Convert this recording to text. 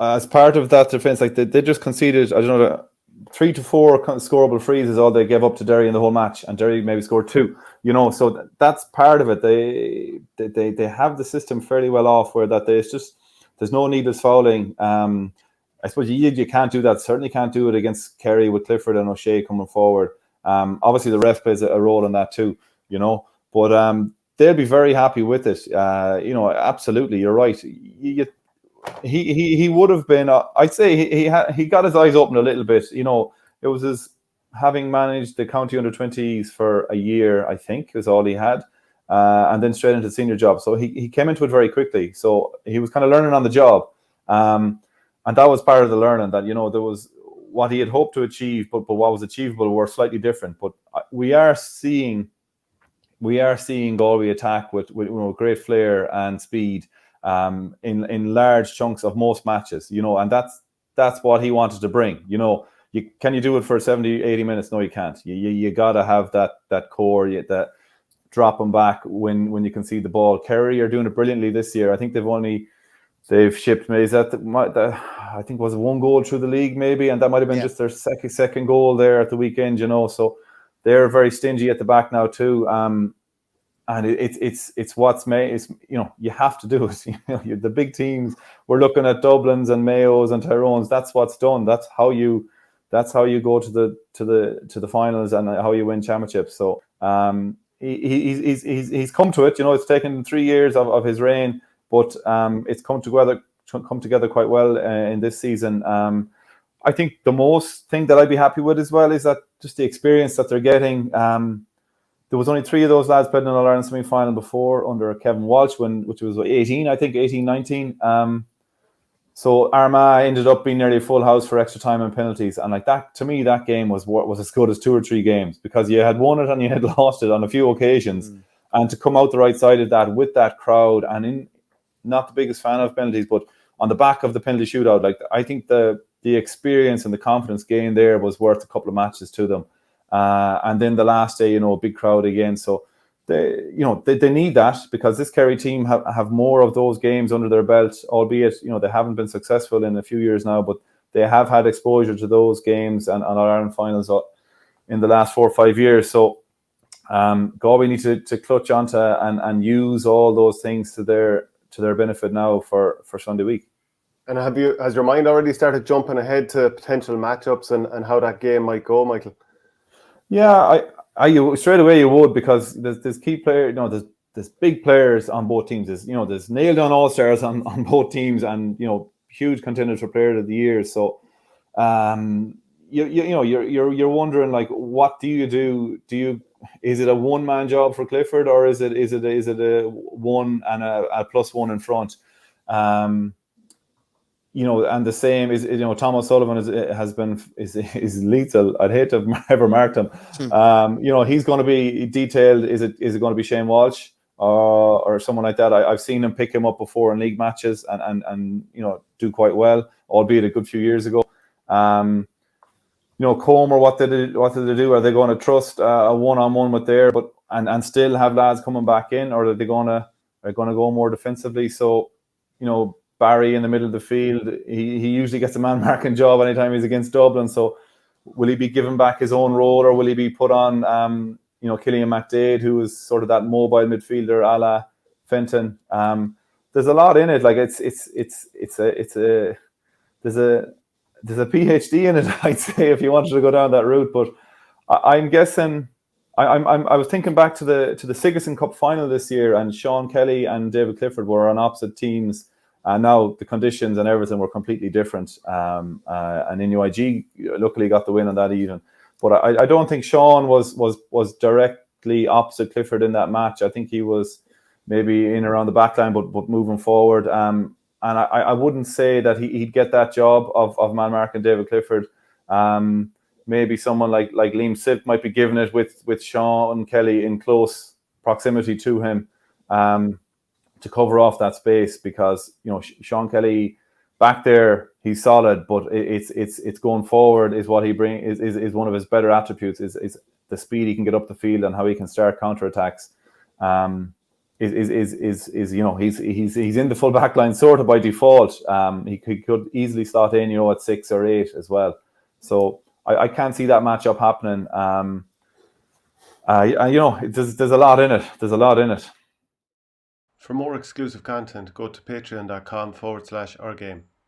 as part of that defence, like they just conceded, I don't know, 3 to 4 scoreable frees is all they gave up to Derry in the whole match, and Derry maybe scored 2. So that's part of it. They have the system fairly well off, where that there's no needless fouling. I suppose you can't do that. Certainly can't do it against Kerry with Clifford and O'Shea coming forward. Obviously the ref plays a role in that too, but they'll be very happy with it. Absolutely, you're right. He would have been. I'd say he got his eyes open a little bit. It was his having managed the county under-20s for a year, I think, is all he had, and then straight into the senior job. So he came into it very quickly. So he was kind of learning on the job, and that was part of the learning. That there was what he had hoped to achieve, but what was achievable were slightly different. But we are seeing Galway attack with great flair and speed. In large chunks of most matches, and that's what he wanted to bring. Can you do it for 70, 80 minutes? No, you can't. You gotta have that core, that drop them back when you can see the ball. Kerry are doing it brilliantly this year. I think they've shipped maybe I think was 1 goal through the league maybe, and that might have been just their second goal there at the weekend. So they're very stingy at the back now too. And it's what's made. You have to do it. The big teams. We're looking at Dublins and Mayos and Tyrones. That's what's done. That's how you go to the finals and how you win championships. So he's come to it. It's taken 3 years of his reign, but it's come together quite well in this season. I think the most thing that I'd be happy with as well is that just the experience that they're getting. There was only 3 of those lads played in an All-Ireland semi-final before under Kevin Walsh, which was 18, 19. So Armagh ended up being nearly a full house for extra time and penalties. And like that, to me, that game was as good as 2 or 3 games, because you had won it and you had lost it on a few occasions. And to come out the right side of that with that crowd, and not the biggest fan of penalties, but on the back of the penalty shootout, like I think the experience and the confidence gained there was worth a couple of matches to them. And then the last day, big crowd again. So they need that, because this Kerry team have more of those games under their belt, albeit they haven't been successful in a few years now, but they have had exposure to those games and All-Ireland finals in the last 4 or 5 years. So Galway need to clutch onto and use all those things to their benefit now for Sunday week. And has your mind already started jumping ahead to potential matchups and how that game might go, Michael? Yeah, I straight away you would, because there's key players. There's big players on both teams. There's nailed on all stars on both teams, and huge contenders for Player of the Year. So, you're wondering, like, what do you do? Is it a one-man job for Clifford, or is it a one and a +1 in front? And the same is, Tom O'Sullivan is lethal. I'd hate to have ever marked him. He's going to be detailed. Is it going to be Shane Walsh or someone like that? I've seen him pick him up before in league matches and do quite well, albeit a good few years ago. Comer, what did they do? Are they going to trust a one-on-one with there, and still have lads coming back in, or are they going to go more defensively? So, Barry in the middle of the field, he usually gets a man marking job anytime he's against Dublin. So will he be given back his own role, or will he be put on Killian McDade, who is sort of that mobile midfielder a la Fenton? There's a lot in it. Like there's a PhD in it, I'd say, if you wanted to go down that route. But I'm guessing I was thinking back to the Sigerson Cup final this year, and Sean Kelly and David Clifford were on opposite teams. And now the conditions and everything were completely different. And NUIG luckily got the win on that even. But I don't think Sean was directly opposite Clifford in that match. I think he was maybe in around the back line, but moving forward. And I wouldn't say that he'd get that job of man marking David Clifford. Maybe someone like Liam Silt might be given it with Sean Kelly in close proximity to him. To cover off that space, because Sean Kelly back there, he's solid, but it's going forward is what he brings is one of his better attributes is the speed he can get up the field and how he can start counterattacks. is you know, he's in the full back line sort of by default. He could easily slot in, you know, at 6 or 8 as well. So I can't see that matchup happening. You know, there's a lot in it. There's a lot in it. For more exclusive content, go to patreon.com/OurGame.